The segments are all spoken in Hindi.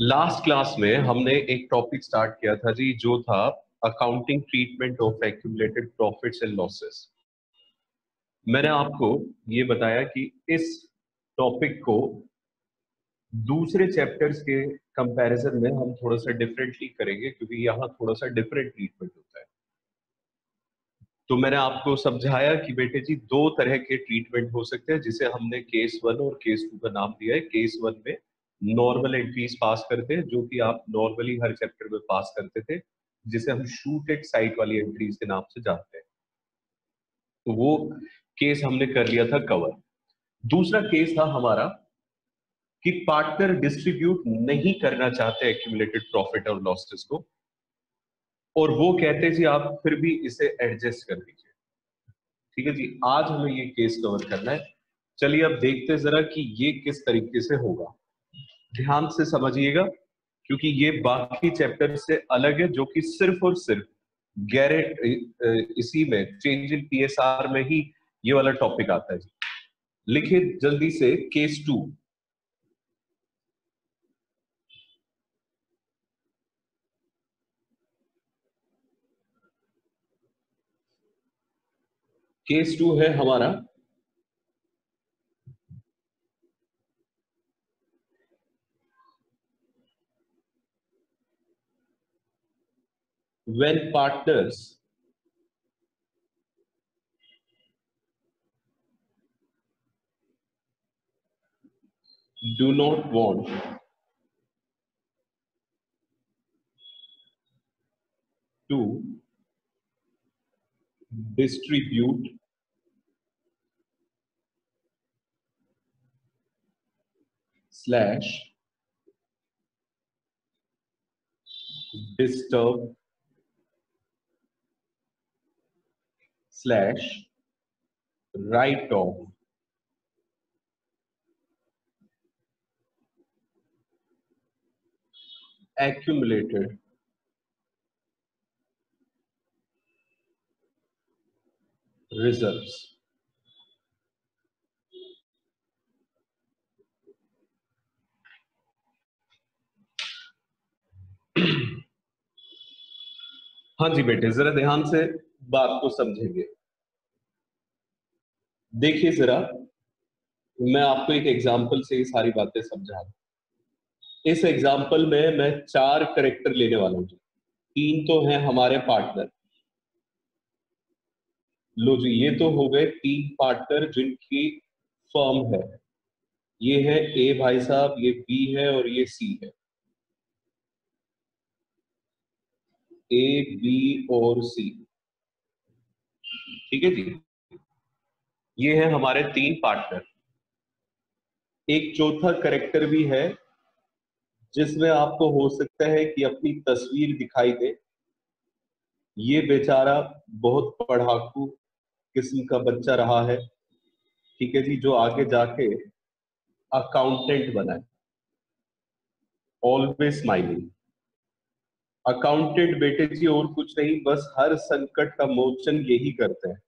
लास्ट क्लास में हमने एक टॉपिक स्टार्ट किया था जी, जो था accounting treatment of accumulated profits and losses. मैंने आपको ये बताया कि इस टॉपिक को दूसरे चैप्टर्स के कंपैरिजन में हम थोड़ा सा डिफरेंटली करेंगे, क्योंकि यहाँ थोड़ा सा डिफरेंट ट्रीटमेंट होता है। तो मैंने आपको समझाया कि बेटे जी, दो तरह के ट्रीटमेंट हो सकते हैं, जिसे हमने केस 1 और केस 2 का नाम दिया है। केस 1 में नॉर्मल एंट्रीज पास करते हैं, जो कि आप नॉर्मली हर चैप्टर में पास करते थे, जिसे हम शूट एट साइट वाली एंट्रीज के नाम से जानते हैं। तो वो केस हमने कर लिया था कवर। दूसरा केस था हमारा कि पार्टनर डिस्ट्रीब्यूट नहीं करना चाहते एक्यूमुलेटेड प्रॉफिट और लॉसेस को, और वो कहते हैं जी आप फिर भी इसे एडजस्ट कर दीजिए। ठीक है जी, आज हमें ये केस कवर करना है। चलिए अब देखते हैं जरा कि ये किस तरीके से होगा। ध्यान से समझिएगा, क्योंकि ये बाकी चैप्टर से अलग है, जो कि सिर्फ और सिर्फ इसी में चेंज इन पीएसआर में ही ये वाला टॉपिक आता है जी। लिखिए जल्दी से केस 2। केस 2 है हमारा when partners do not want to distribute slash disturb slash write off accumulated reserves। हाँ जी बेटे, जरा ध्यान से बात को समझेंगे। देखिए जरा, मैं आपको एक एग्जांपल से ये सारी बातें समझा रहा हूं। इस एग्जांपल में मैं 4 करेक्टर लेने वाला हूं। 3 तो हैं हमारे पार्टनर। लो जी, ये तो हो गए 3 पार्टनर जिनकी फर्म है। ये है ए भाई साहब, ये बी है और ये सी है। ए, बी और सी। ठीक है जी, ये है हमारे 3 पार्टनर। एक चौथा करेक्टर भी है, जिसमें आपको हो सकता है कि अपनी तस्वीर दिखाई दे। ये बेचारा बहुत पढ़ाकू किस्म का बच्चा रहा है, ठीक है जी, जो आगे जाके अकाउंटेंट बना है। Always smiling. अकाउंटेंट बेटे जी और कुछ नहीं, बस हर संकट का मोचन यही करते हैं।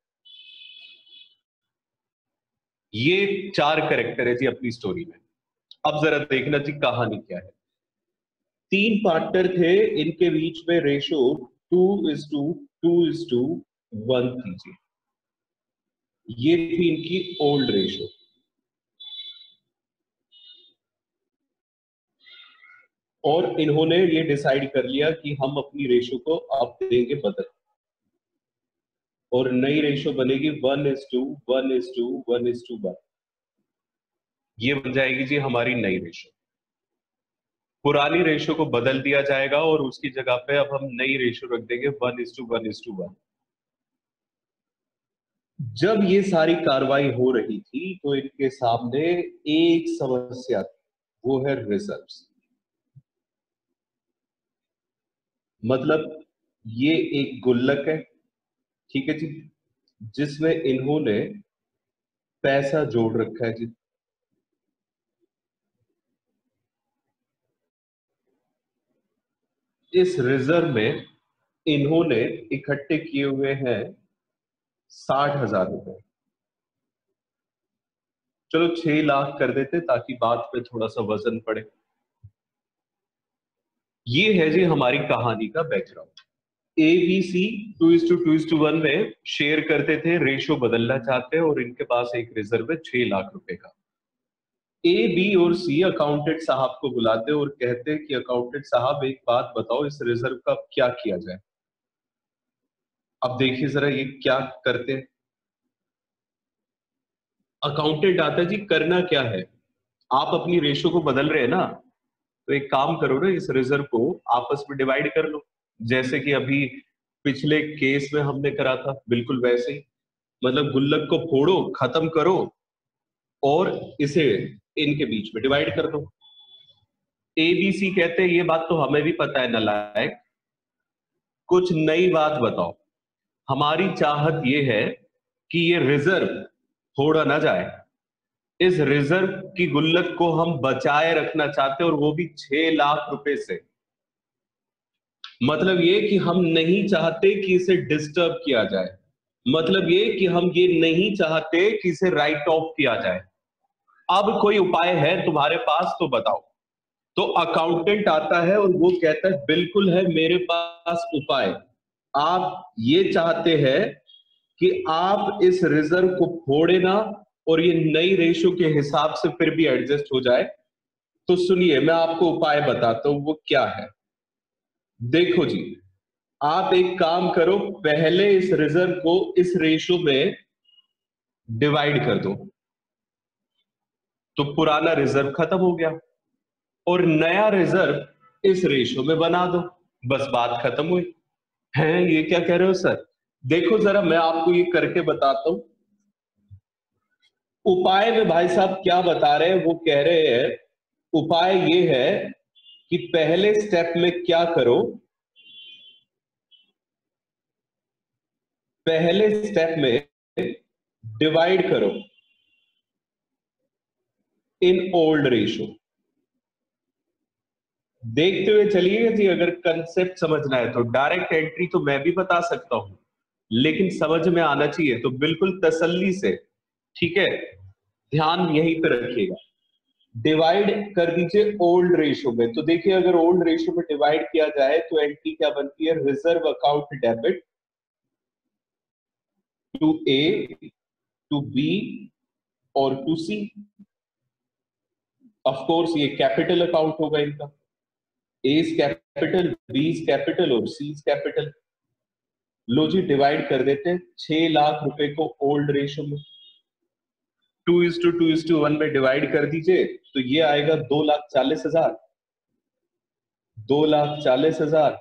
ये 4 करेक्टर है जी अपनी स्टोरी में। अब जरा देखना जी कहानी क्या है। 3 पार्टनर थे, इनके बीच में रेशो 2:2:1 थी जी। ये थी इनकी ओल्ड रेशो। और इन्होंने ये डिसाइड कर लिया कि हम अपनी रेशो को अब देंगे बदल, और नई रेशो बनेगी 1:1:1:1। ये बन जाएगी जी हमारी नई रेशो। पुरानी रेशो को बदल दिया जाएगा और उसकी जगह पे अब हम नई रेशो रख देंगे 1:1:1। जब ये सारी कार्रवाई हो रही थी तो इनके सामने एक समस्या थी, वो है रिजर्व्स। मतलब ये एक गुल्लक है, ठीक है जी, जिसमें इन्होंने पैसा जोड़ रखा है जी। इस रिजर्व में इन्होंने इकट्ठे किए हुए हैं 60,000 रुपए। चलो 6 लाख कर देते ताकि बात पे थोड़ा सा वजन पड़े। ये है जी हमारी कहानी का बैकग्राउंड। ABC 2:2:1 में शेयर करते थे, रेशो बदलना चाहते हैं और इनके पास एक रिजर्व है 6 लाख रुपए का। A, B और C अकाउंटेंट साहब को बुलाते और कहते हैं कि अकाउंटेंट साहब एक बात बताओ, इस रिजर्व का क्या किया जाए। अब देखिए जरा ये क्या करते हैं। अकाउंटेंट आता है, जी करना क्या है, आप अपनी रेशो को बदल रहे हैं ना, तो एक काम करो ना, इस रिजर्व को आपस में डिवाइड कर लो, जैसे कि अभी पिछले केस में हमने करा था, बिल्कुल वैसे ही। मतलब गुल्लक को फोड़ो, खत्म करो और इसे इनके बीच में डिवाइड कर दो। ABC कहते हैं ये बात तो हमें भी पता है नालायक, कुछ नई बात बताओ। हमारी चाहत ये है कि ये रिजर्व फोड़ा ना जाए, इस रिजर्व की गुल्लक को हम बचाए रखना चाहते हैं और वो भी 6 लाख रुपए से। मतलब ये कि हम नहीं चाहते कि इसे डिस्टर्ब किया जाए, मतलब ये कि हम ये नहीं चाहते कि इसे राइट ऑफ किया जाए। अब कोई उपाय है तुम्हारे पास तो बताओ। तो अकाउंटेंट आता है और वो कहता है बिल्कुल है मेरे पास उपाय। आप ये चाहते हैं कि आप इस रिजर्व को फोड़े ना और ये नई रेशो के हिसाब से फिर भी एडजस्ट हो जाए, तो सुनिए मैं आपको उपाय बताता हूं वो क्या है। देखो जी, आप एक काम करो, पहले इस रिजर्व को इस रेशो में डिवाइड कर दो, तो पुराना रिजर्व खत्म हो गया और नया रिजर्व इस रेशो में बना दो, बस बात खत्म हुई। है ये क्या कह रहे हो सर? देखो जरा मैं आपको ये करके बताता हूं। उपाय में भाई साहब क्या बता रहे हैं, वो कह रहे हैं उपाय ये है कि पहले स्टेप में क्या करो, पहले स्टेप में डिवाइड करो इन ओल्ड रेशो। देखते हुए चलिएगा जी, अगर कंसेप्ट समझना है तो डायरेक्ट एंट्री तो मैं भी बता सकता हूं, लेकिन समझ में आना चाहिए, तो बिल्कुल तसल्ली से, ठीक है, ध्यान यहीं पे रखिएगा। डिवाइड कर दीजिए ओल्ड रेशो में, तो देखिए अगर ओल्ड रेशो में डिवाइड किया जाए तो एंट्री क्या बनती है, reserve account debit to A, to B और टू सी। ऑफ कोर्स ये कैपिटल अकाउंट होगा इनका, A is capital, B is capital और सी इज कैपिटल। लो जी डिवाइड कर देते हैं 6 लाख रुपए को ओल्ड रेशो में, 2:2:1 में डिवाइड कर दीजिए, तो ये आएगा 2,40,000, 2,40,000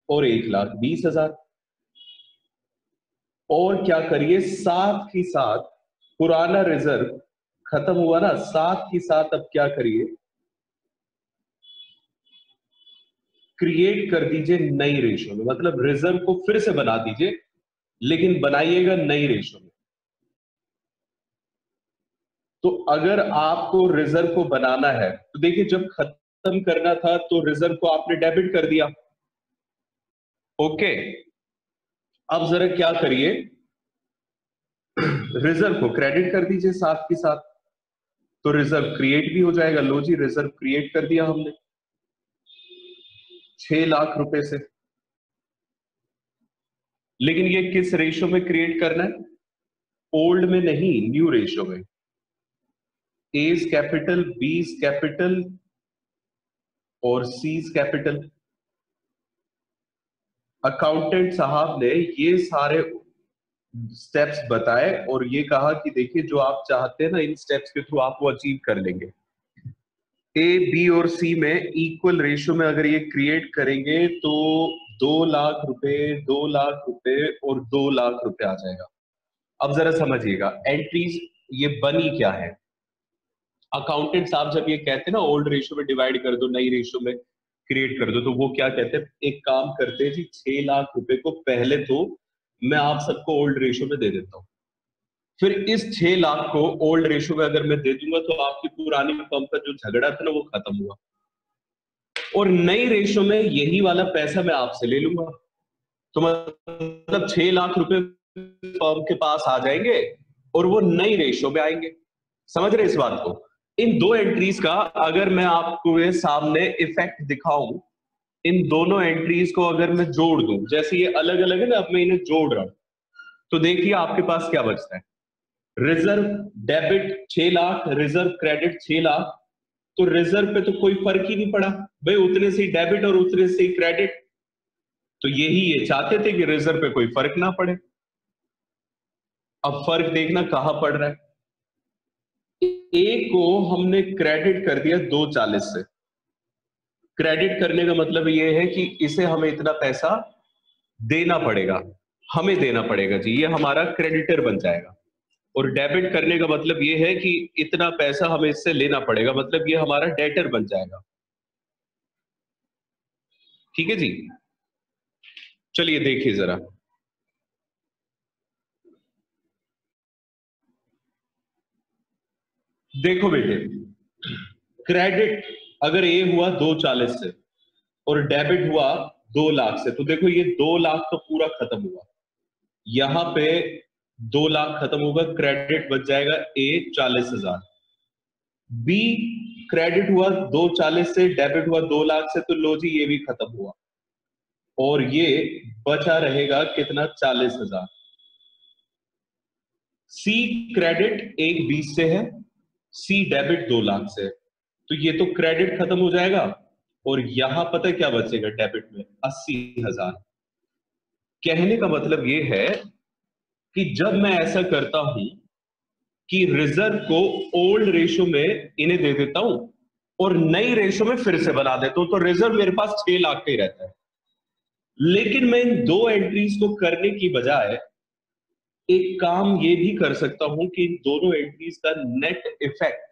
और 1,20,000। और क्या करिए, साथ ही साथ पुराना रिजर्व खत्म हुआ ना, साथ ही साथ अब क्या करिए, क्रिएट कर दीजिए नई रेशो में, मतलब रिजर्व को फिर से बना दीजिए, लेकिन बनाइएगा नई रेशो में। तो अगर आपको रिजर्व को बनाना है तो देखिए, जब खत्म करना था तो रिजर्व को आपने डेबिट कर दिया, ओके। अब जरा क्या करिए, रिजर्व को क्रेडिट कर दीजिए साथ के साथ, तो रिजर्व क्रिएट भी हो जाएगा। लो जी रिजर्व क्रिएट कर दिया हमने 6 लाख रुपए से। लेकिन ये किस रेशो में क्रिएट करना है, ओल्ड में नहीं, न्यू रेशो में। A is capital, B is capital और सी इज कैपिटल। अकाउंटेंट साहब ने ये सारे स्टेप्स बताए और ये कहा कि देखिए जो आप चाहते हैं ना, इन स्टेप्स के थ्रू आप वो अचीव कर लेंगे। ए, बी और सी में इक्वल रेशियो में अगर ये क्रिएट करेंगे तो 2 लाख रुपए, 2 लाख रुपए और 2 लाख रुपए आ जाएगा। अब जरा समझिएगा एंट्रीज ये बनी क्या है। अकाउंटेंट साहब जब ये कहते हैं ना ओल्ड रेशियो में डिवाइड कर दो, नई रेशियो में क्रिएट कर दो, तो वो क्या कहते हैं, एक काम करते हैं जी, 6 लाख रुपए को पहले तो मैं आप सबको ओल्ड रेशियो में दे देता हूँ, फिर इस 6 लाख को ओल्ड रेशियो में अगर मैं दे दूंगा तो आपकी पुरानी फर्म का जो झगड़ा था ना वो खत्म हुआ, और नई रेशियो में यही वाला पैसा मैं आपसे ले लूंगा। तो मतलब 6 लाख रुपए फर्म के पास आ जाएंगे और वो नई रेशियो में आएंगे। समझ रहे इस बात को? इन दो एंट्रीज का अगर मैं आपको ये सामने इफेक्ट दिखाऊं, इन दोनों एंट्रीज को अगर मैं जोड़ दूं, जैसे ये अलग अलग है ना, अब मैं इन्हें जोड़ रहा हूं, तो देखिए आपके पास क्या बचता है। Reserve debit 6 lakh, reserve credit 6 lakh. तो रिजर्व पे तो कोई फर्क ही नहीं पड़ा भाई, उतने से ही डेबिट और उतने से ही क्रेडिट। तो यही ये चाहते थे कि रिजर्व पे कोई फर्क ना पड़े। अब फर्क देखना कहां पड़ रहा है। ए को हमने क्रेडिट कर दिया 240 से। क्रेडिट करने का मतलब ये है कि इसे हमें इतना पैसा देना पड़ेगा, हमें देना पड़ेगा जी, ये हमारा क्रेडिटर बन जाएगा। और डेबिट करने का मतलब ये है कि इतना पैसा हमें इससे लेना पड़ेगा, मतलब ये हमारा डेटर बन जाएगा। ठीक है जी, चलिए देखिए जरा। देखो बेटे, क्रेडिट अगर ए हुआ 240 से और डेबिट हुआ 2 लाख से, तो देखो ये 2 लाख तो पूरा खत्म हुआ, यहां पे 2 लाख खत्म होगा, क्रेडिट बच जाएगा ए 40,000। बी क्रेडिट हुआ 240 से, डेबिट हुआ 2 लाख से, तो लो जी ये भी खत्म हुआ और ये बचा रहेगा कितना, 40,000। सी क्रेडिट एक 20 से है, सी डेबिट 2 लाख से है, तो ये तो क्रेडिट खत्म हो जाएगा और यहां पता है क्या बचेगा डेबिट में, 80,000। कहने का मतलब ये है कि जब मैं ऐसा करता हूं कि रिजर्व को ओल्ड रेशो में इन्हें दे देता हूं और नई रेशो में फिर से बना देता हूं, तो रिजर्व मेरे पास 6 लाख का ही रहता है। लेकिन मैं इन दो एंट्रीज को करने की बजाय एक काम ये भी कर सकता हूं कि इन दोनों एंट्रीज का नेट इफेक्ट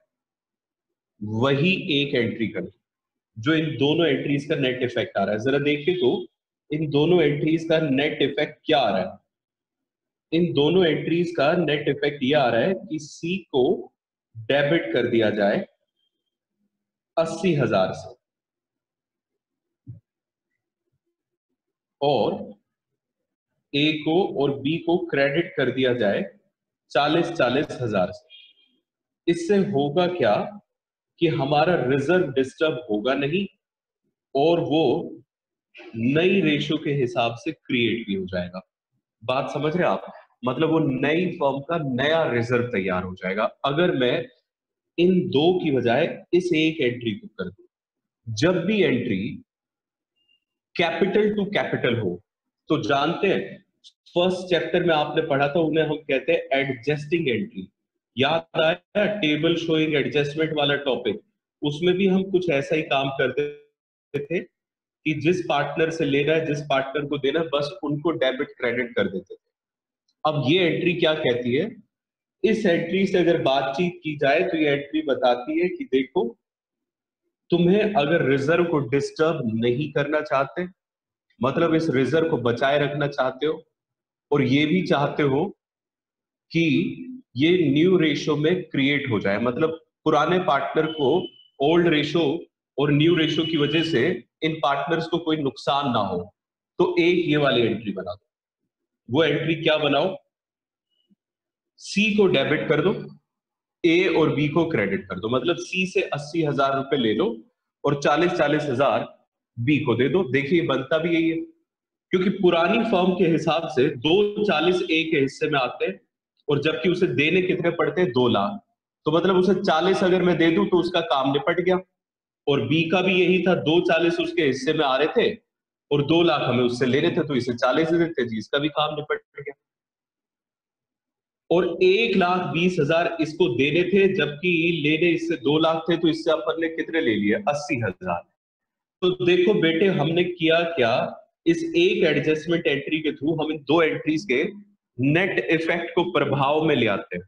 वही एक एंट्री कर, जो इन दोनों एंट्रीज का नेट इफेक्ट आ रहा है, जरा देखिए तो इन दोनों एंट्रीज का नेट इफेक्ट क्या आ रहा है। इन दोनों एंट्रीज का नेट इफेक्ट ये आ रहा है कि सी को डेबिट कर दिया जाए 80,000 से और ए को और बी को क्रेडिट कर दिया जाए 40,000 से। इससे होगा क्या कि हमारा रिजर्व डिस्टर्ब होगा नहीं और वो नई रेशो के हिसाब से क्रिएट भी हो जाएगा। बात समझ रहे हैं आप, मतलब वो नई फर्म का नया रिजर्व तैयार हो जाएगा अगर मैं इन दो की बजाय इस एक एंट्री को कर दूं। जब भी एंट्री कैपिटल टू कैपिटल हो, तो जानते हैं फर्स्ट चैप्टर में आपने पढ़ा था, उन्हें हम कहते हैं एडजस्टिंग एंट्री। याद आया टेबल शोइंग एडजस्टमेंट वाला टॉपिक, उसमें भी हम कुछ ऐसा ही काम करते थे कि जिस पार्टनर से लेना है, जिस पार्टनर को देना है, बस उनको डेबिट क्रेडिट कर देते थे। अब ये एंट्री क्या कहती है, इस एंट्री से अगर बातचीत की जाए तो ये एंट्री बताती है कि देखो, तुम्हें अगर रिजर्व को डिस्टर्ब नहीं करना चाहते, मतलब इस रिजर्व को बचाए रखना चाहते हो और ये भी चाहते हो कि ये न्यू रेशो में क्रिएट हो जाए, मतलब पुराने पार्टनर को ओल्ड रेशो और न्यू रेशो की वजह से इन पार्टनर्स को कोई नुकसान ना हो, तो एक ये वाली एंट्री बना दो। वो एंट्री क्या बनाओ, सी को डेबिट कर दो, ए और बी को क्रेडिट कर दो, मतलब सी से 80,000 रुपए ले लो और 40,000 बी को दे दो। देखिए बनता भी यही है, क्योंकि पुरानी फर्म के हिसाब से 240 ए के हिस्से में आते हैं और जबकि उसे देने कितने पड़ते हैं, 2 लाख। तो मतलब उसे 40 अगर मैं दे दूं तो उसका काम निपट गया। और बी का भी यही था, 240 उसके हिस्से में आ रहे थे और 2 लाख हमें उससे लेने थे, तो इसे 40 दे देते जी, इसका भी काम निपट गया। और 1,20,000 इसको देने थे, जबकि लेने इससे 2 लाख थे, तो इससे अपन ने कितने ले लिए, 80,000। तो देखो बेटे हमने किया क्या, इस एक एडजस्टमेंट एंट्री के थ्रू हम इन दो एंट्रीज के नेट इफेक्ट को प्रभाव में ले आते हैं।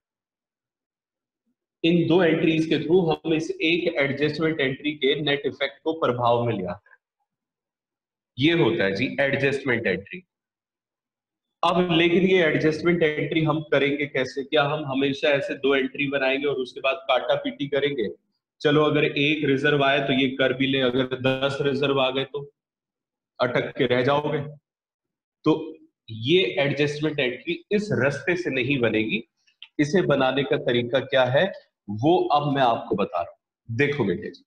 इन दो एंट्रीज के थ्रू हम इस एक एडजस्टमेंट एंट्री के नेट इफेक्ट को प्रभाव में ले आते हैं। ये होता है जी एडजस्टमेंट एंट्री। अब लेकिन ये एडजस्टमेंट एंट्री हम करेंगे कैसे, क्या हम हमेशा ऐसे दो एंट्री बनाएंगे और उसके बाद काटा पीटी करेंगे, चलो अगर एक रिजर्व आए तो ये कर भी ले, अगर 10 रिजर्व आ गए तो अटक के रह जाओगे। तो ये एडजस्टमेंट एंट्री इस रास्ते से नहीं बनेगी। इसे बनाने का तरीका क्या है, वो अब मैं आपको बता रहा हूं। देखो बेटे जी,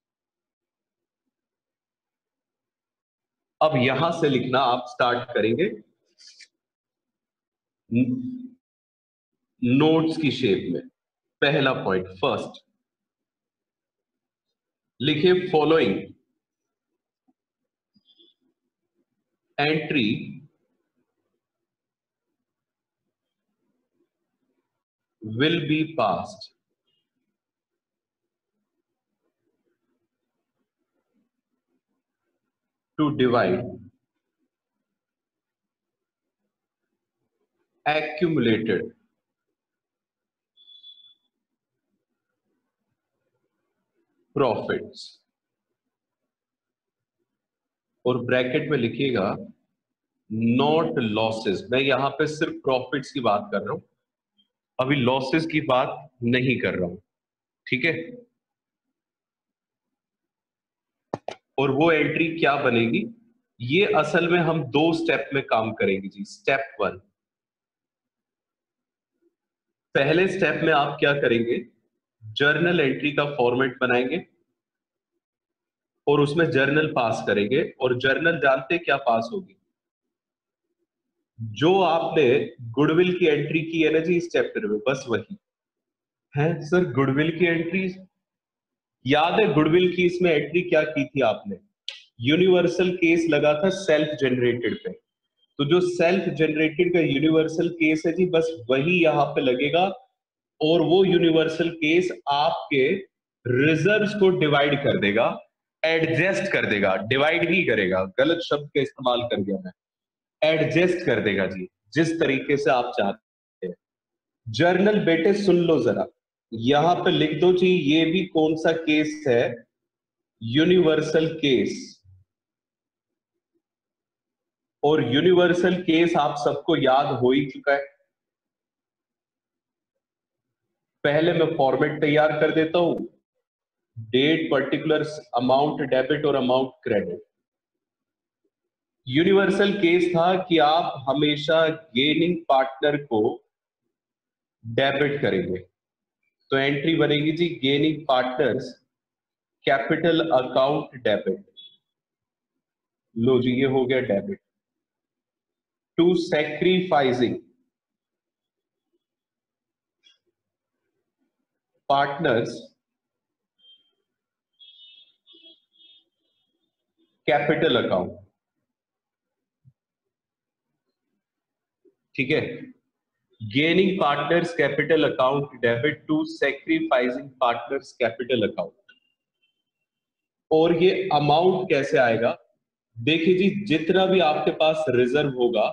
अब यहां से लिखना आप स्टार्ट करेंगे नोट्स की शेप में। पहला पॉइंट, फर्स्ट लिखिए following entry will be passed to divide accumulated profits। और ब्रैकेट में लिखिएगा नॉट लॉसेस। मैं यहां पे सिर्फ प्रॉफिट्स की बात कर रहा हूं, अभी लॉसेस की बात नहीं कर रहा हूं, ठीक है। और वो एंट्री क्या बनेगी, ये असल में हम दो स्टेप में काम करेंगे जी। स्टेप वन, पहले स्टेप में आप क्या करेंगे, जर्नल एंट्री का फॉर्मेट बनाएंगे और उसमें जर्नल पास करेंगे। और जर्नल जानते क्या पास होगी, जो आपने गुडविल की एंट्री की है ना जी इस चैप्टर में, बस वही है। सर गुडविल की एंट्री याद है, गुडविल की इसमें एंट्री क्या की थी आपने, यूनिवर्सल केस लगा था सेल्फ जनरेटेड पे। तो जो सेल्फ जनरेटेड का यूनिवर्सल केस है जी, बस वही यहां पे लगेगा। और वो यूनिवर्सल केस आपके रिजर्व्स को डिवाइड कर देगा, एडजस्ट कर देगा, डिवाइड नहीं करेगा, गलत शब्द का इस्तेमाल कर गया मैं, एडजस्ट कर देगा जी, जिस तरीके से आप चाहते हैं। जर्नल बेटे सुन लो जरा, यहां पे लिख दो जी ये भी कौन सा केस है, यूनिवर्सल केस। और यूनिवर्सल केस आप सबको याद हो ही चुका है। पहले मैं फॉर्मेट तैयार कर देता हूं, डेट, पर्टिकुलर अमाउंट डेबिट और अमाउंट क्रेडिट। यूनिवर्सल केस था कि आप हमेशा गेनिंग पार्टनर को डेबिट करेंगे। तो एंट्री बनेगी जी gaining partners capital account debit. लो जी ये हो गया debit. To sacrificing partners capital account, ठीक है। Gaining partners capital account debit to sacrificing partners capital account. और ये अमाउंट कैसे आएगा, देखिए जी जितना भी आपके पास रिजर्व होगा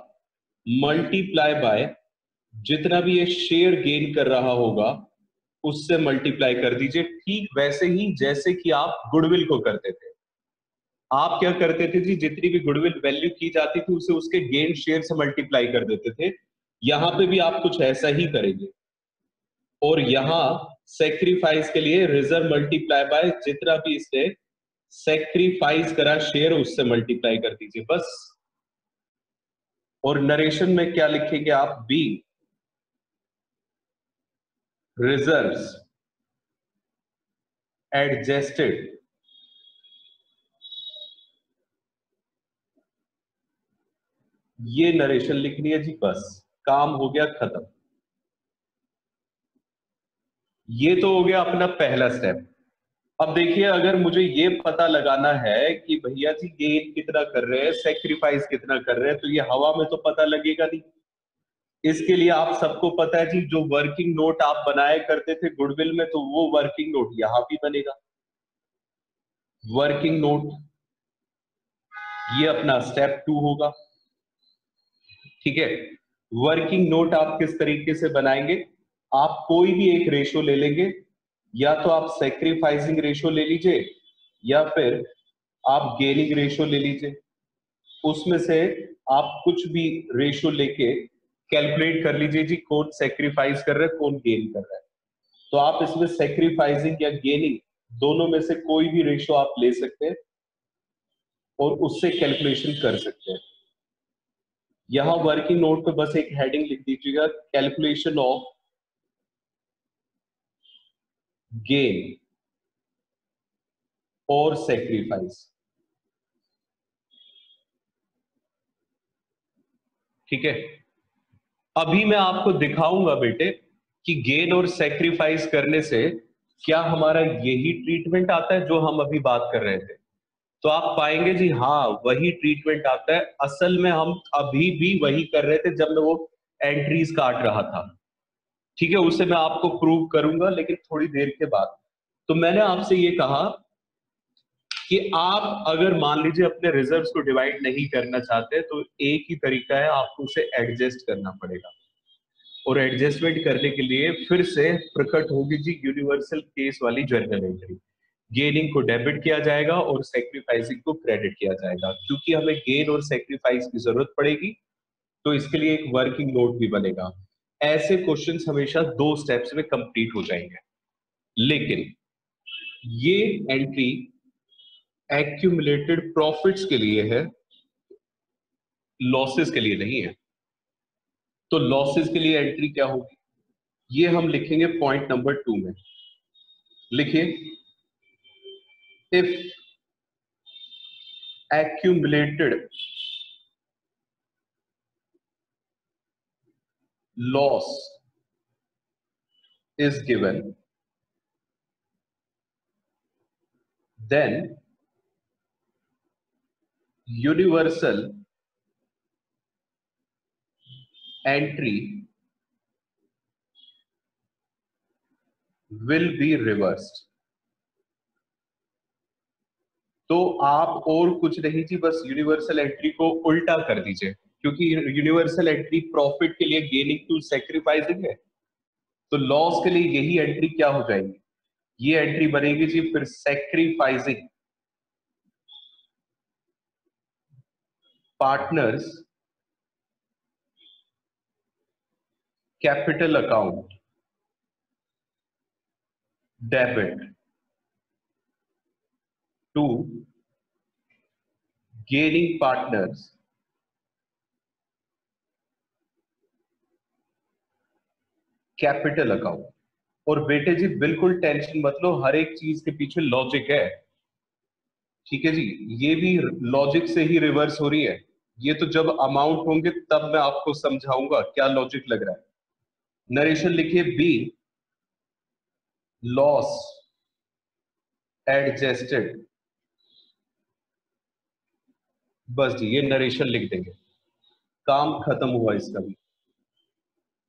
मल्टीप्लाई बाय जितना भी ये शेयर गेन कर रहा होगा उससे मल्टीप्लाई कर दीजिए। ठीक वैसे ही जैसे कि आप गुडविल को करते थे। आप क्या करते थे जी, जितनी भी गुडविल वैल्यू की जाती थी उसे उसके गेन शेयर से मल्टीप्लाई कर देते थे। यहां पे भी आप कुछ ऐसा ही करेंगे। और यहां सेक्रीफाइस के लिए रिजर्व मल्टीप्लाई बाय जितना भी इसने सेक्रीफाइस करा शेयर उससे मल्टीप्लाई कर दीजिए बस। और नरेशन में क्या लिखेंगे आप, बी रिजर्व्स एडजस्टेड। ये नरेशन लिखनी है जी, बस काम हो गया खत्म। ये तो हो गया अपना पहला स्टेप। अब देखिए अगर मुझे ये पता लगाना है कि भैया जी गेन कितना कर रहे हैं, सेक्रीफाइस कितना कर रहे हैं, तो ये हवा में तो पता लगेगा नहीं। इसके लिए आप सबको पता है जी, जो वर्किंग नोट आप बनाए करते थे गुडविल में, तो वो वर्किंग नोट यहां भी बनेगा। वर्किंग नोट ये अपना स्टेप टू होगा, ठीक है। वर्किंग नोट आप किस तरीके से बनाएंगे, आप कोई भी एक रेशो ले लेंगे, या तो आप सेक्रीफाइसिंग रेशो ले लीजिए या फिर आप गेनिंग रेशो ले लीजिए। उसमें से आप कुछ भी रेशो लेके कैलकुलेट कर लीजिए जी कौन सेक्रीफाइस कर रहा है कौन गेन कर रहा है। तो आप इसमें सेक्रीफाइसिंग या गेनिंग दोनों में से कोई भी रेशो आप ले सकते हैं और उससे कैलकुलेशन कर सकते हैं। यहां वर्किंग नोट पे बस एक हेडिंग लिख दीजिएगा, कैलकुलेशन ऑफ गेन और सेक्रीफाइस। ठीक है, अभी मैं आपको दिखाऊंगा बेटे कि गेन और सेक्रीफाइस करने से क्या हमारा यही ट्रीटमेंट आता है जो हम अभी बात कर रहे थे। तो आप पाएंगे जी हाँ वही ट्रीटमेंट आता है, असल में हम अभी भी वही कर रहे थे जब मैं वो एंट्रीज काट रहा था। ठीक है, उसे मैं आपको प्रूव करूंगा लेकिन थोड़ी देर के बाद। तो मैंने आपसे ये कहा कि आप अगर मान लीजिए अपने रिजर्व्स को डिवाइड नहीं करना चाहते तो एक ही तरीका है, आपको उसे एडजस्ट करना पड़ेगा। और एडजस्टमेंट करने के लिए फिर से प्रकट होगी जी यूनिवर्सल केस वाली जर्नल एंट्री। गेनिंग को डेबिट किया जाएगा और सेक्रीफाइसिंग को क्रेडिट किया जाएगा। क्योंकि हमें गेन और सेक्रीफाइस की जरूरत पड़ेगी तो इसके लिए एक वर्किंग नोट भी बनेगा। ऐसे क्वेश्चंस हमेशा 2 स्टेप्स में कंप्लीट हो जाएंगे, लेकिन ये एंट्री एक्यूमुलेटेड प्रॉफिट्स के लिए है, लॉसेस के लिए नहीं है। तो लॉसेस के लिए एंट्री क्या होगी, ये हम लिखेंगे पॉइंट नंबर 2 में। लिखिए, if accumulated loss is given, then universal entry will be reversed। तो आप और कुछ नहीं जी, बस यूनिवर्सल एंट्री को उल्टा कर दीजिए, क्योंकि यूनिवर्सल एंट्री प्रॉफिट के लिए गेनिंग टू सेक्रीफाइसिंग है, तो लॉस के लिए यही एंट्री क्या हो जाएगी, ये एंट्री बनेगी जी फिर sacrificing partners capital account debit to gaining partners capital account. और बेटे जी बिल्कुल टेंशन मत लो, हर एक चीज के पीछे लॉजिक है। ठीक है जी, ये भी लॉजिक से ही रिवर्स हो रही है। ये तो जब अमाउंट होंगे तब मैं आपको समझाऊंगा क्या लॉजिक लग रहा है। नरेशन लिखिए, बी लॉस एडजस्टेड, बस जी ये नरेशन लिख देंगे, काम खत्म हुआ इसका भी।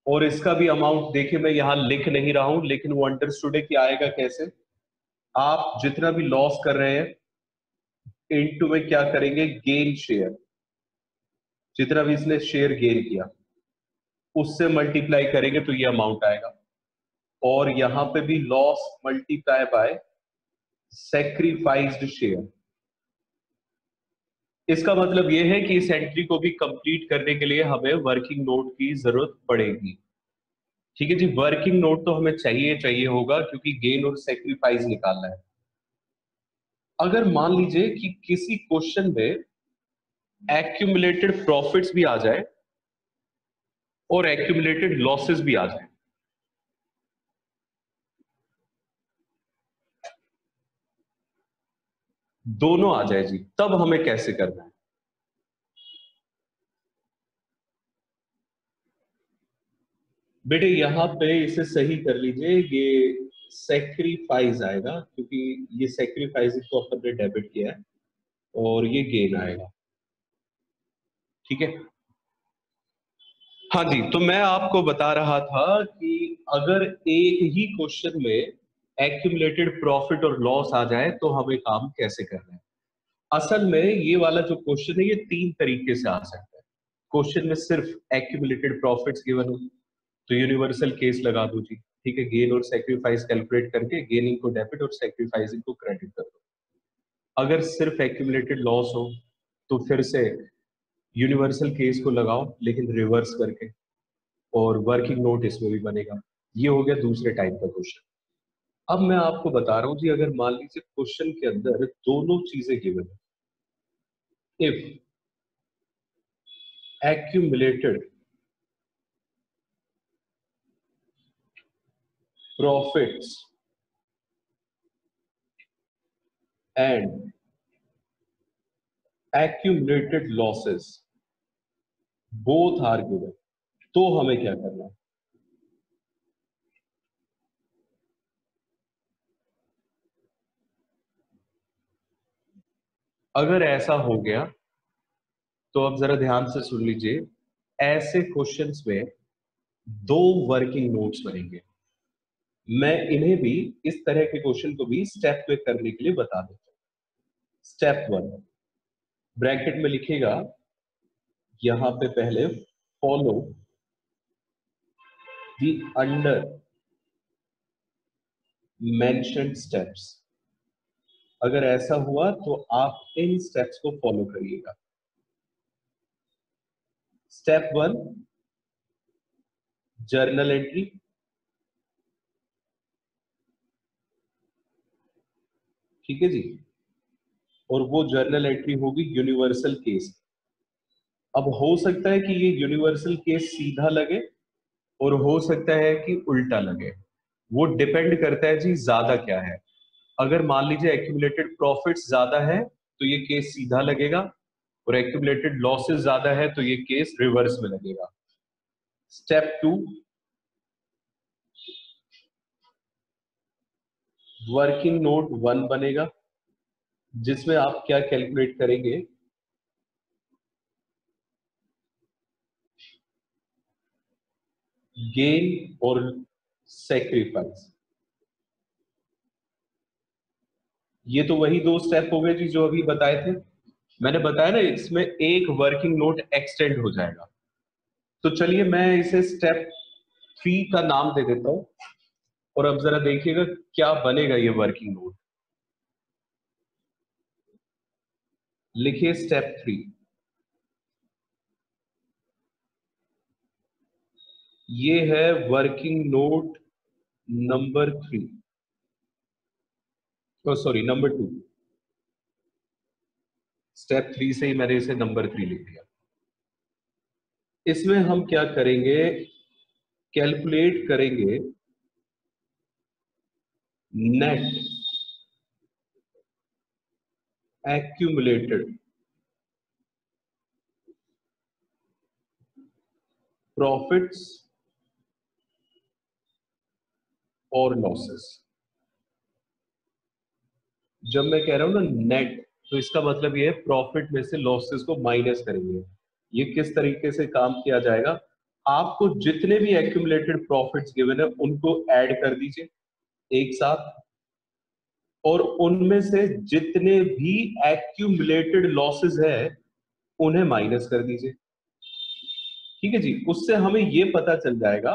और इसका भी अमाउंट देखिए मैं यहां लिख नहीं रहा हूं, लेकिन वो अंडरस्टूड है कि आएगा कैसे। आप जितना भी लॉस कर रहे हैं इनटू में क्या करेंगे, गेन शेयर, जितना भी इसने शेयर गेन किया उससे मल्टीप्लाई करेंगे तो ये अमाउंट आएगा। और यहां पे भी loss multiply by sacrificed share. इसका मतलब यह है कि इस एंट्री को भी कंप्लीट करने के लिए हमें वर्किंग नोट की जरूरत पड़ेगी। ठीक है जी, वर्किंग नोट तो हमें चाहिए चाहिए होगा क्योंकि गेन और सेक्रीफाइस निकालना है। अगर मान लीजिए कि किसी क्वेश्चन में एक्यूमुलेटेड प्रॉफिट्स भी आ जाए और एक्यूमुलेटेड लॉसेस भी आ जाए, दोनों आ जाए जी, तब हमें कैसे करना है। बेटे यहां पे इसे सही कर लीजिए, ये सेक्रीफाइस आएगा क्योंकि ये सेक्रीफाइस को अपन ने डेबिट किया है और ये गेन आएगा। ठीक है, हाँ जी, तो मैं आपको बता रहा था कि अगर एक ही क्वेश्चन में एक्यूमुलेटेड प्रॉफिट और लॉस आ जाए तो हमें काम कैसे करना है। असल में ये वाला जो क्वेश्चन है ये 3 तरीके से आ सकता है। क्वेश्चन में सिर्फ एक्यूमुलेटेड प्रॉफिट्स गिवन हो तो यूनिवर्सल केस लगा दो जी, ठीक है, गेन और सेक्रीफाइस कैलकुलेट करके गेनिंग को डेबिट और सेक्रीफाइसिंग को क्रेडिट कर दो। अगर सिर्फ एक्यूमुलेटेड लॉस हो तो फिर से यूनिवर्सल केस को लगाओ लेकिन रिवर्स करके, और वर्किंग नोट इसमें भी बनेगा। ये हो गया दूसरे टाइप का क्वेश्चन। अब मैं आपको बता रहा हूं जी, अगर मान लीजिए क्वेश्चन के अंदर दोनों चीजें गिवन है, if accumulated profits and accumulated losses both are given, तो हमें क्या करना है? अगर ऐसा हो गया तो अब जरा ध्यान से सुन लीजिए, ऐसे क्वेश्चंस में दो वर्किंग नोट्स बनेंगे। मैं इन्हें भी, इस तरह के क्वेश्चन को भी स्टेप पे करने के लिए बता देता हूं। स्टेप 1 ब्रैकेट में लिखेगा, यहां पे पहले follow the under mentioned steps. अगर ऐसा हुआ तो आप इन स्टेप्स को फॉलो करिएगा। स्टेप 1 जर्नल एंट्री, ठीक है जी, और वो जर्नल एंट्री होगी यूनिवर्सल केस। अब हो सकता है कि ये यूनिवर्सल केस सीधा लगे और हो सकता है कि उल्टा लगे, वो डिपेंड करता है जी ज्यादा क्या है। अगर मान लीजिए एक्यूमुलेटेड प्रॉफिट्स ज्यादा है तो ये केस सीधा लगेगा, और एक्यूमुलेटेड लॉसेस ज्यादा है तो ये केस रिवर्स में लगेगा। स्टेप 2 वर्किंग नोट 1 बनेगा, जिसमें आप क्या कैलकुलेट करेंगे, गेन और सेक्रीफाइस। ये तो वही दो स्टेप हो गए जी जो अभी बताए थे। मैंने बताया ना, इसमें एक वर्किंग नोट एक्सटेंड हो जाएगा। तो चलिए मैं इसे स्टेप 3 का नाम दे देता हूं, और अब जरा देखिएगा क्या बनेगा ये वर्किंग नोट। लिखिए स्टेप 3, ये है working note number 3, sorry number 2। Step 3 से ही मैंने इसे नंबर 3 लिख दिया। इसमें हम क्या करेंगे, कैलकुलेट करेंगे नेट accumulated प्रॉफिट्स और लॉसेस। जब मैं कह रहा हूं ना नेट, तो इसका मतलब ये है प्रॉफिट में से लॉसेस को माइनस करेंगे। ये किस तरीके से काम किया जाएगा, आपको जितने भी एक्यूमुलेटेड प्रॉफिट्स गिवन है उनको ऐड कर दीजिए एक साथ, और उनमें से जितने भी एक्यूमुलेटेड लॉसेस है उन्हें माइनस कर दीजिए। ठीक है जी, उससे हमें यह पता चल जाएगा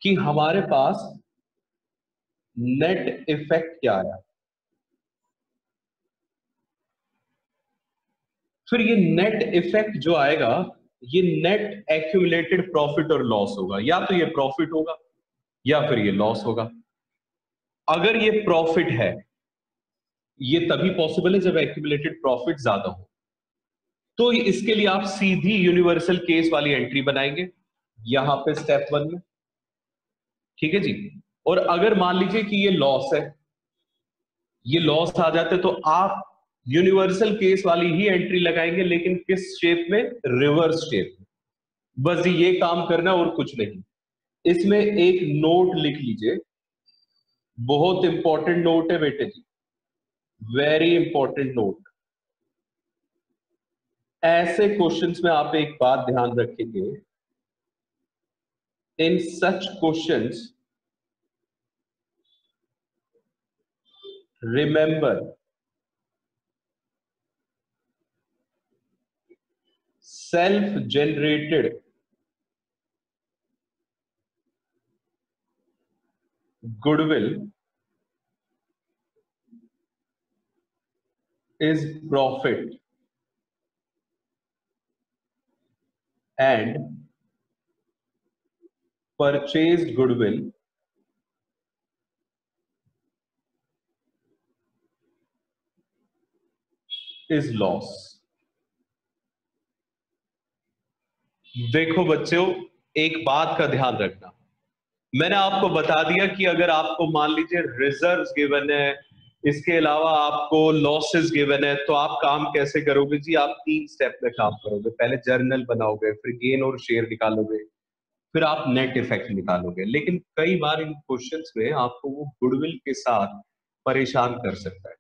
कि हमारे पास नेट इफेक्ट क्या आया। फिर ये नेट इफेक्ट जो आएगा, ये नेट एक्यूमुलेटेड प्रॉफिट और लॉस होगा। या तो ये प्रॉफिट होगा या फिर ये लॉस होगा। अगर ये प्रॉफिट है, ये तभी पॉसिबल है जब एक्यूमुलेटेड प्रॉफिट ज्यादा हो, तो इसके लिए आप सीधी यूनिवर्सल केस वाली एंट्री बनाएंगे यहां पे स्टेप 1 में। ठीक है जी, और अगर मान लीजिए कि ये लॉस है, ये लॉस आ जाते तो आप यूनिवर्सल केस वाली ही एंट्री लगाएंगे, लेकिन किस शेप में, रिवर्स शेप में। बस ये काम करना और कुछ नहीं। इसमें एक नोट लिख लीजिए, बहुत इंपॉर्टेंट नोट है बेटे जी, वेरी इंपॉर्टेंट नोट। ऐसे क्वेश्चंस में आप एक बात ध्यान रखेंगे, in such questions remember self generated goodwill is profit and purchased goodwill is loss। देखो बच्चों, एक बात का ध्यान रखना, मैंने आपको बता दिया कि अगर आपको मान लीजिए रिजर्व्स गिवन है, इसके अलावा आपको लॉसेस गिवन है, तो आप काम कैसे करोगे जी? आप 3 स्टेप में काम करोगे। पहले जर्नल बनाओगे, फिर गेन और शेयर निकालोगे, फिर आप नेट इफेक्ट निकालोगे। लेकिन कई बार इन क्वेश्चंस में आपको वो गुडविल के साथ परेशान कर सकता है।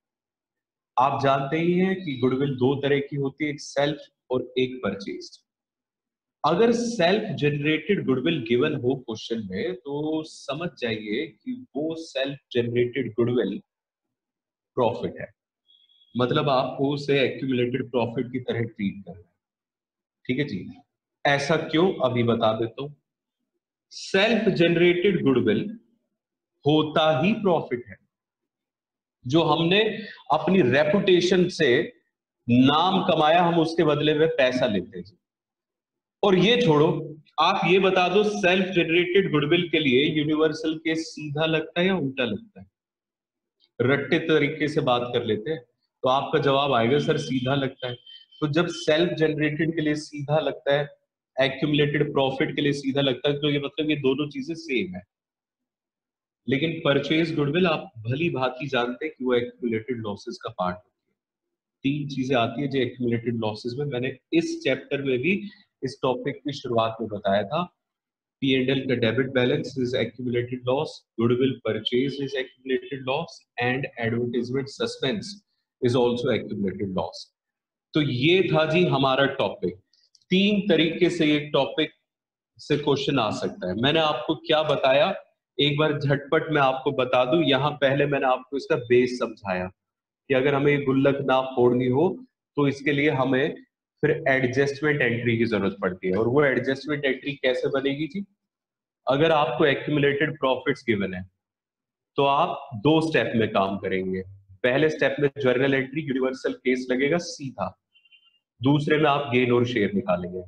आप जानते ही हैं कि गुडविल 2 तरह की होती है, एक सेल्फ और एक परचेज। अगर सेल्फ जनरेटेड गुडविल गिवन हो क्वेश्चन में, तो समझ जाइए कि वो सेल्फ जनरेटेड गुडविल प्रॉफिट है। मतलब आपको उसे एक्यूमुलेटेड प्रॉफिट की तरह ट्रीट करना है। ठीक है जी। ऐसा क्यों, अभी बता देता हूं। सेल्फ जनरेटेड गुडविल होता ही प्रॉफिट है। जो हमने अपनी रेपुटेशन से नाम कमाया, हम उसके बदले में पैसा लेते हैं। और ये छोड़ो, आप ये बता दो, सेल्फ जनरेटेड गुडविल के लिए यूनिवर्सल केस सीधा लगता है या उल्टा लगता है? रट्टे तरीके से बात कर लेते हैं तो आपका जवाब आएगा सर सीधा लगता है। तो जब सेल्फ जनरेटेड के लिए सीधा लगता है, एक्यूमुलेटेड प्रॉफिट के लिए सीधा लगता है, तो ये मतलब ये दोनों चीजें सेम है। लेकिन परचेज गुडविल आप भली भांति जानते हैं कि वो एक्यूमुलेटेड लॉसेस का पार्ट होती है। 3 चीजें आती है जो एक्यूमुलेटेड लॉसेस में, मैंने इस चैप्टर में भी इस टॉपिक की शुरुआत में बताया था। P&L का debit balance is accumulated loss, goodwill purchase is accumulated loss, and advertisement suspense is also accumulated loss. तो ये था जी हमारा टॉपिक। 3 तरीके से एक टॉपिक से क्वेश्चन आ सकता है। मैंने आपको क्या बताया, एक बार झटपट मैं आपको बता दूं। यहां पहले मैंने आपको इसका बेस समझाया कि अगर हमें गुल्लक ना फोड़नी हो तो इसके लिए हमें फिर एडजस्टमेंट एंट्री की जरूरत पड़ती है। और वो एडजस्टमेंट एंट्री कैसे बनेगी जी? अगर आपको एक्यूमुलेटेड प्रॉफिट्स गिवन है तो आप 2 स्टेप में काम करेंगे। पहले स्टेप में जर्नल एंट्री यूनिवर्सल केस लगेगा सीधा, दूसरे में आप गेन और शेयर निकालेंगे।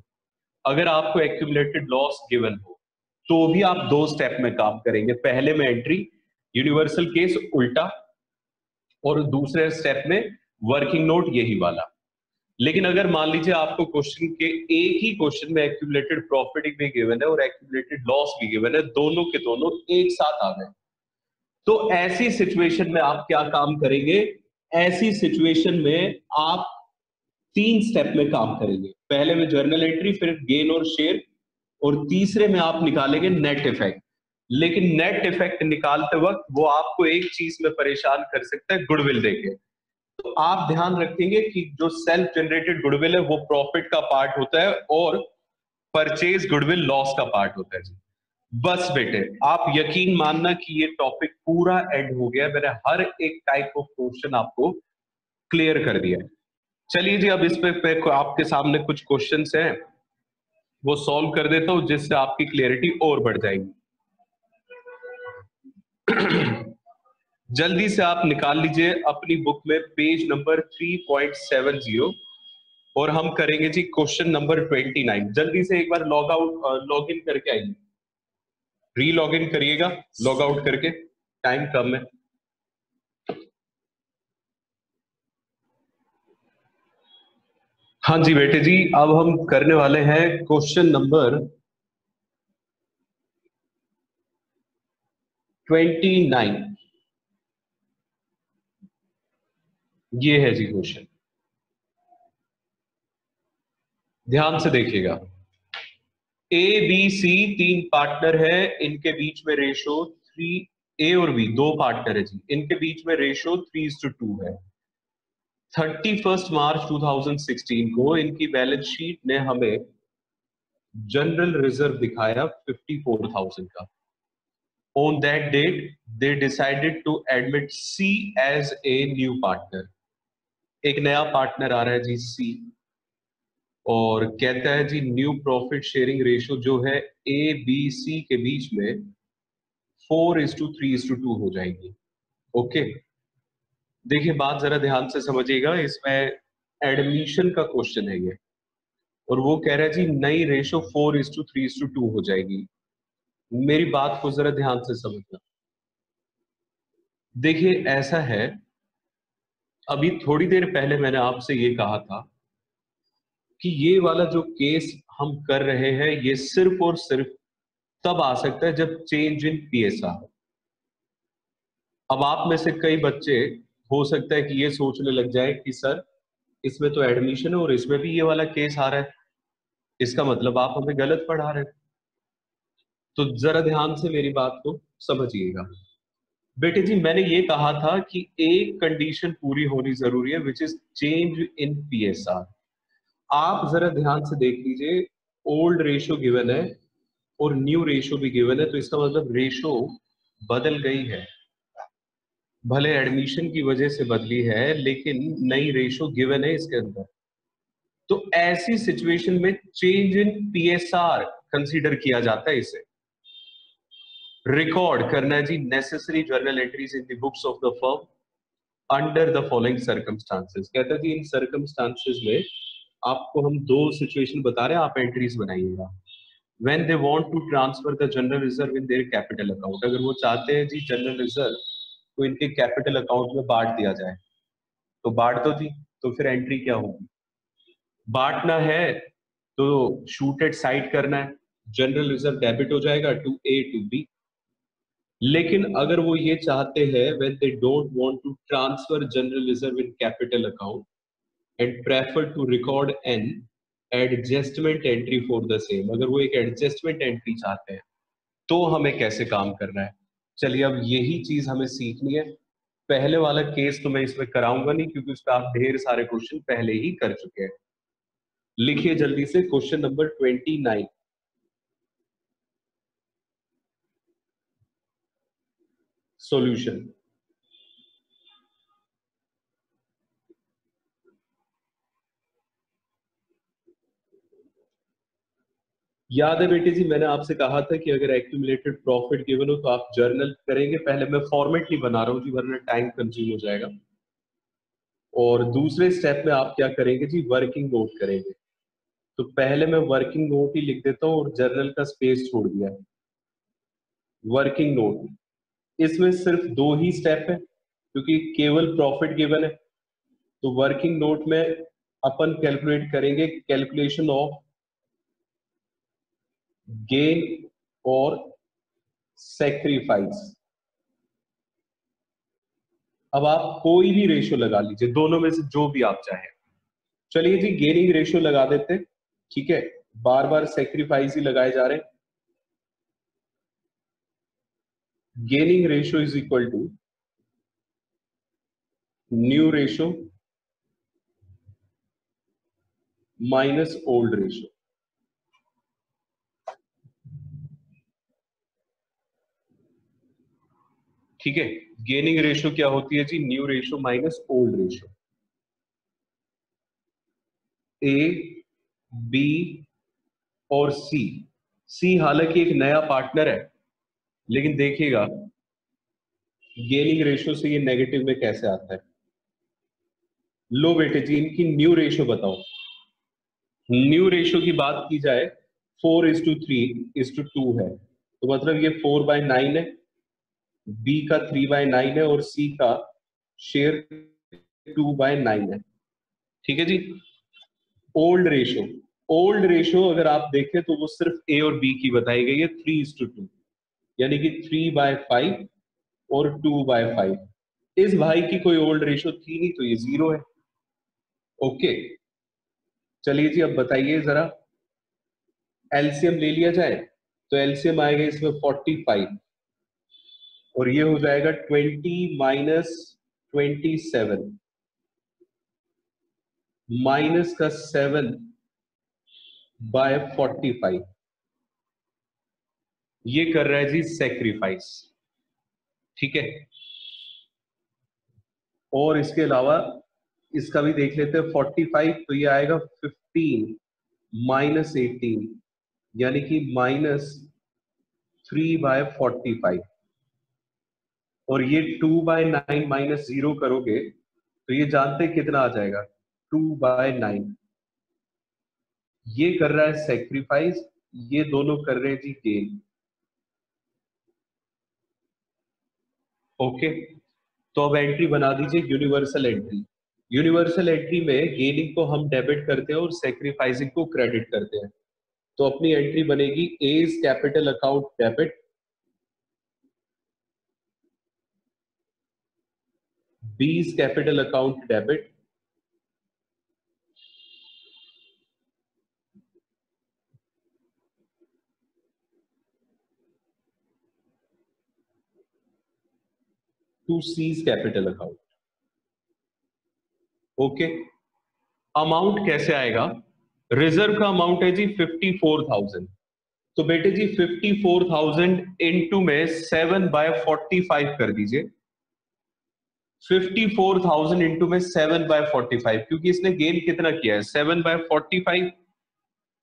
अगर आपको एक्यूमुलेटेड लॉस गिवन हो तो भी आप 2 स्टेप में काम करेंगे। पहले में एंट्री यूनिवर्सल केस उल्टा, और दूसरे स्टेप में वर्किंग नोट यही वाला। लेकिन अगर मान लीजिए आपको क्वेश्चन के एक ही क्वेश्चन में एक्यूमुलेटेड प्रॉफिट भी गिवन है और एक्यूमुलेटेड लॉस भी गिवन है, दोनों के दोनों एक साथ आ गए, तो ऐसी सिचुएशन में आप क्या काम करेंगे? ऐसी सिचुएशन में आप 3 स्टेप में काम करेंगे। पहले में जर्नल एंट्री, फिर गेन और शेयर, और तीसरे में आप निकालेंगे नेट इफेक्ट। लेकिन नेट इफेक्ट निकालते वक्त वो आपको एक चीज में परेशान कर सकता है, गुडविल देके। तो आप ध्यान रखेंगे कि जो सेल्फ जनरेटेड गुडविल है वो प्रॉफिट का पार्ट होता है और परचेज गुडविल लॉस का पार्ट होता है जी। बस बेटे, आप यकीन मानना कि ये टॉपिक पूरा एंड हो गया। मैंने हर एक टाइप ऑफ क्वेश्चन आपको क्लियर कर दिया है। चलिए जी, अब इस पे आपके सामने कुछ क्वेश्चंस हैं, वो सॉल्व कर देता हूं जिससे आपकी क्लियरिटी और बढ़ जाएगी। जल्दी से आप निकाल लीजिए अपनी बुक में पेज नंबर 3.70, और हम करेंगे जी क्वेश्चन नंबर 29। जल्दी से एक बार लॉग इन करके आइए, री लॉग इन करिएगा लॉग आउट करके, टाइम कम है। हाँ जी बेटे जी, अब हम करने वाले हैं क्वेश्चन नंबर 29। ये है जी क्वेश्चन, ध्यान से देखिएगा। ए बी सी 3 पार्टनर है, इनके बीच में रेशो 3, ए और बी 2 पार्टनर है जी, इनके बीच में रेशो 3:2 है। 31 मार्च 2016 को इनकी बैलेंस शीट ने हमें जनरल रिजर्व दिखाया 54,000 का। On that date, they decided to admit C as a new partner. एक नया पार्टनर आ रहा है जी सी, और कहता है जी न्यू प्रॉफिट शेयरिंग रेशियो जो है ए बी सी के बीच में 4:3:2 हो जाएगी। ओके, देखिए बात जरा ध्यान से समझिएगा, इसमें एडमिशन का क्वेश्चन है ये, और वो कह रहा है जी नई रेशियो 4:3:2 हो जाएगी। मेरी बात को जरा ध्यान से समझना। देखिए ऐसा है, अभी थोड़ी देर पहले मैंने आपसे ये कहा था कि ये वाला जो केस हम कर रहे हैं ये सिर्फ और सिर्फ तब आ सकता है जब चेंज इन पीएसआर। अब आप में से कई बच्चे हो सकता है कि ये सोचने लग जाए कि सर इसमें तो एडमिशन है और इसमें भी ये वाला केस आ रहा है, इसका मतलब आप हमें गलत पढ़ा रहे हैं। तो जरा ध्यान से मेरी बात को समझिएगा। बेटे जी मैंने ये कहा था कि एक कंडीशन पूरी होनी जरूरी है which is change in PSR. आप जरा ध्यान से देख लीजिए, ओल्ड रेशो गिवन है और न्यू रेशो भी गिवन है, तो इसका मतलब रेशो बदल गई है। भले एडमिशन की वजह से बदली है लेकिन नई रेशो गिवन है इसके अंदर। तो ऐसी सिचुएशन में चेंज इन पीएसआर कंसीडर किया जाता है। इसे रिकॉर्ड करना है जी necessary journal entries in the books of the firm under the following circumstances. कहता है जी इन सर्कमस्टांसेस में आपको हम दो सिचुएशन बता रहे हैं, आप एंट्रीज बनाइएगा। When they want to transfer the general reserve in their capital account, अगर वो चाहते हैं जी जनरल रिजर्व को इनके कैपिटल अकाउंट में बांट दिया जाए, तो बांट तो दी, तो फिर एंट्री क्या होगी? बांटना है तो शूट एट साइड करना है, जनरल रिजर्व डेबिट हो जाएगा टू ए टू बी। लेकिन अगर वो ये चाहते हैं when they don't want to transfer general reserve in capital account and prefer to record an adjustment entry for the same, अगर वो एक एडजस्टमेंट एंट्री चाहते हैं तो हमें कैसे काम करना है? चलिए अब यही चीज हमें सीखनी है। पहले वाला केस तो मैं इसमें कराऊंगा नहीं क्योंकि उसका आप ढेर सारे क्वेश्चन पहले ही कर चुके हैं। लिखिए जल्दी से क्वेश्चन नंबर 29। सॉल्यूशन याद है बेटे जी, मैंने आपसे कहा था कि अगर एक्यूमुलेटेड प्रॉफिट गिवन हो तो आप जर्नल करेंगे। पहले मैं फॉर्मेट नहीं बना रहा हूं जी वरना टाइम कंज्यूम हो जाएगा। और दूसरे स्टेप में आप क्या करेंगे जी, वर्किंग नोट करेंगे। तो पहले मैं वर्किंग नोट ही लिख देता हूं और जर्नल का स्पेस छोड़ दिया है। वर्किंग नोट इसमें सिर्फ दो ही स्टेप है क्योंकि केवल प्रॉफिट गिवन है। तो वर्किंग नोट में अपन कैलकुलेट करेंगे कैलकुलेशन ऑफ गेन और सेक्रीफाइस। अब आप कोई भी रेशियो लगा लीजिए, दोनों में से जो भी आप चाहें। चलिए जी गेनिंग रेशियो लगा देते हैं, ठीक है। बार बार सेक्रीफाइस ही लगाए जा रहे हैं। Gaining ratio is equal to new ratio minus old ratio. ठीक है, गेनिंग रेशियो क्या होती है जी, new ratio minus old ratio. A, B और सी। सी हालांकि एक नया पार्टनर है लेकिन देखिएगा गेनिंग रेशियो से ये नेगेटिव में कैसे आता है। लो बेटे जी इनकी न्यू रेशियो बताओ। न्यू रेशियो की बात की जाए 4:3:2 है, तो मतलब ये 4/9 है, बी का 3/9 है और सी का शेयर 2/9 है। ठीक है जी। ओल्ड रेशियो अगर आप देखें तो वो सिर्फ ए और बी की बताई गई है 3:2, यानी कि 3/5 और 2/5। इस भाई की कोई ओल्ड रेशियो थी नहीं तो ये 0 है। ओके, चलिए जी अब बताइए जरा, एलसीएम ले लिया जाए तो एलसीएम आएगा इसमें 45 और ये हो जाएगा 20 - 27 माइनस का 7/45। ये कर रहा है जी सेक्रीफाइस। ठीक है, और इसके अलावा इसका भी देख लेते हैं 45, तो ये आएगा 15 - 18 यानी कि -3/45। और ये 2/9 -0 करोगे तो ये जानते कितना आ जाएगा, 2/9। ये कर रहा है सेक्रीफाइस, ये दोनों कर रहे हैं जी गेन। ओके, तो अब एंट्री बना दीजिए यूनिवर्सल एंट्री। यूनिवर्सल एंट्री में गेनिंग को हम डेबिट करते हैं और सेक्रीफाइसिंग को क्रेडिट करते हैं। तो अपनी एंट्री बनेगी as capital account debit, B's capital account debit, to C's capital account. Okay, amount कैसे आएगा? रिजर्व का अमाउंट है जी 54,000। तो बेटे जी 54,000 इंटू में 7/45 कर दीजिए। 54,000 इंटू में 7/45, क्योंकि इसने गेन कितना किया है 7/45।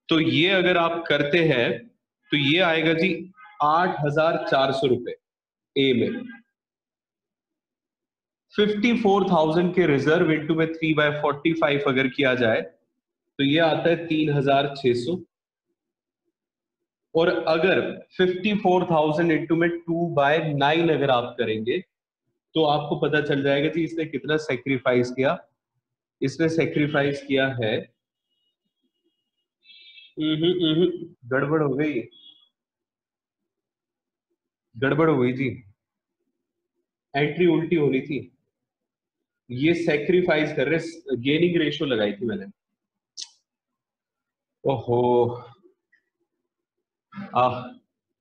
तो ये अगर आप करते हैं तो ये आएगा जी 8,400 रुपए ए में। 54,000 के रिजर्व इंटू में 3/45 अगर किया जाए तो ये आता है 3,600। और अगर 54,000 इंटू में 2/9 अगर आप करेंगे तो आपको पता चल जाएगा कि इसने कितना सेक्रीफाइस किया। इसने सेक्रीफाइस किया है, गड़बड़ हो गई, गड़बड़ हो गई जी, एंट्री उल्टी होनी थी। ये सेक्रीफाइस कर रहे, गेनिंग रेशियो लगाई थी मैंने। ओहो,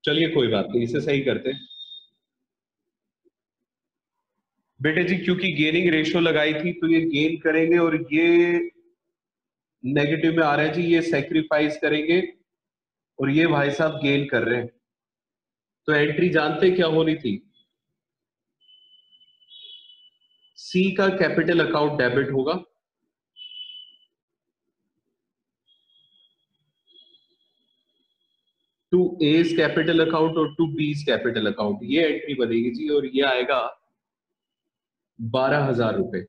चलिए कोई बात नहीं, इसे सही करते बेटे जी, क्योंकि गेनिंग रेशियो लगाई थी तो ये गेन करेंगे और ये नेगेटिव में आ रहा है जी, ये सेक्रीफाइस करेंगे और ये भाई साहब गेन कर रहे हैं। तो एंट्री जानते क्या होनी थी? सी का कैपिटल अकाउंट डेबिट होगा, टू एज कैपिटल अकाउंट और टू बीज कैपिटल अकाउंट, ये एंट्री बनेगी जी और ये आएगा 12,000 रुपए।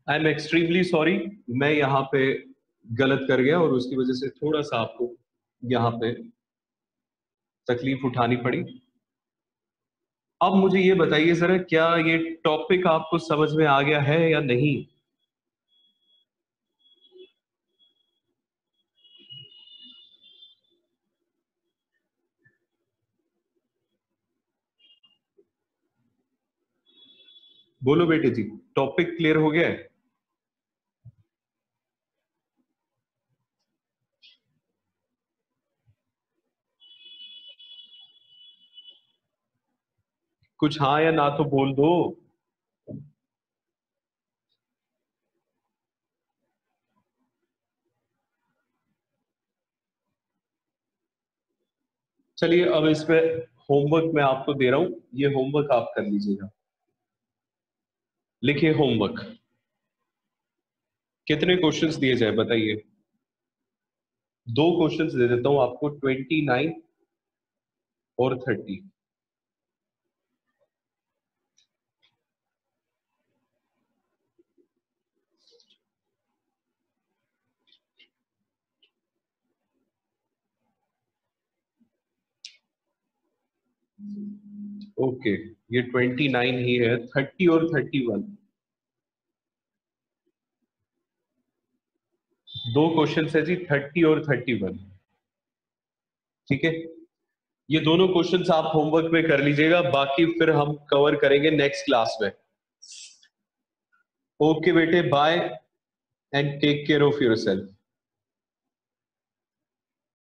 आई एम एक्सट्रीमली सॉरी, मैं यहां पे गलत कर गया और उसकी वजह से थोड़ा सा आपको यहां पे तकलीफ उठानी पड़ी। अब मुझे ये बताइए जरा, क्या ये टॉपिक आपको समझ में आ गया है या नहीं? बोलो बेटे जी, टॉपिक क्लियर हो गया है? कुछ हाँ या ना तो बोल दो। चलिए, अब इसमें होमवर्क मैं आपको दे रहा हूं, ये होमवर्क आप कर लीजिएगा। लिखिए होमवर्क, कितने क्वेश्चंस दिए जाए बताइए? दो क्वेश्चंस दे देता हूं आपको, 29 और 30। ओके, ये 29 ही है, 30 और 31। दो क्वेश्चन है जी, 30 और 31। ठीक है, ये दोनों क्वेश्चंस आप होमवर्क में कर लीजिएगा, बाकी फिर हम कवर करेंगे नेक्स्ट क्लास में। ओके बेटे, bye and take care of yourself.